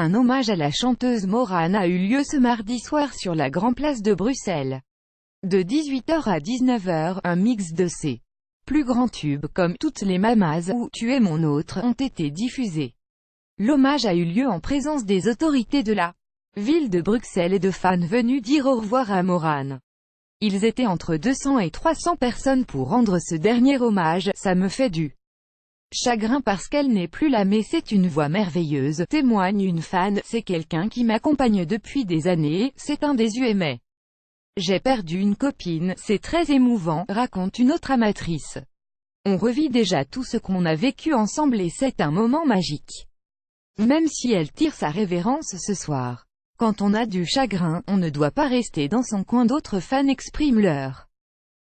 Un hommage à la chanteuse Morane a eu lieu ce mardi soir sur la Grand Place de Bruxelles. De 18h à 19h, un mix de ses plus grands tubes, comme Toutes les Mamas ou Tu es mon autre, ont été diffusés. L'hommage a eu lieu en présence des autorités de la ville de Bruxelles et de fans venus dire au revoir à Morane. Ils étaient entre 200 et 300 personnes pour rendre ce dernier hommage. Ça me fait du chagrin parce qu'elle n'est plus là, mais c'est une voix merveilleuse, témoigne une fan. C'est quelqu'un qui m'accompagne depuis des années, c'est un désuet mais j'ai perdu une copine, c'est très émouvant, raconte une autre amatrice. On revit déjà tout ce qu'on a vécu ensemble et c'est un moment magique. Même si elle tire sa révérence ce soir. Quand on a du chagrin, on ne doit pas rester dans son coin. D'autres fans expriment leur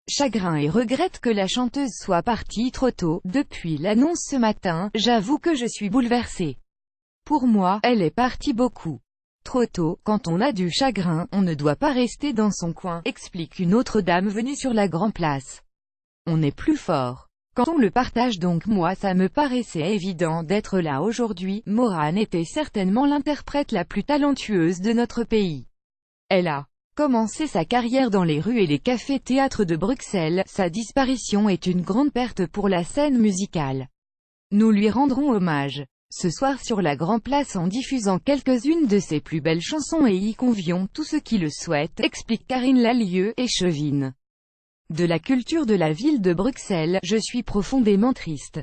chagrin et regrettent que la chanteuse soit partie trop tôt. Depuis l'annonce ce matin, j'avoue que je suis bouleversée. Pour moi, elle est partie beaucoup trop tôt. Quand on a du chagrin, on ne doit pas rester dans son coin, explique une autre dame venue sur la Grand Place. On est plus fort quand on le partage, donc moi ça me paraissait évident d'être là aujourd'hui. Morane était certainement l'interprète la plus talentueuse de notre pays. Elle a commencé sa carrière dans les rues et les cafés-théâtres de Bruxelles. Sa disparition est une grande perte pour la scène musicale. Nous lui rendrons hommage ce soir sur la Grand Place en diffusant quelques-unes de ses plus belles chansons et y convions tous ceux qui le souhaitent, explique Karine Lallieu, échevine de la culture de la ville de Bruxelles. Je suis profondément triste.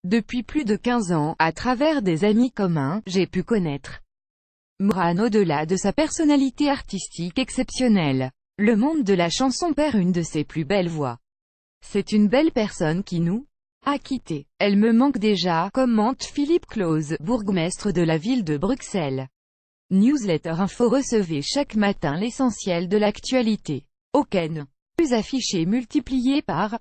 Depuis plus de 15 ans, à travers des amis communs, j'ai pu connaître Morane au-delà de sa personnalité artistique exceptionnelle. Le monde de la chanson perd une de ses plus belles voix. C'est une belle personne qui nous a quittés. Elle me manque déjà, commente Philippe Claus, bourgmestre de la ville de Bruxelles. Newsletter Info. Recevez chaque matin l'essentiel de l'actualité. Aucun plus affiché multiplié par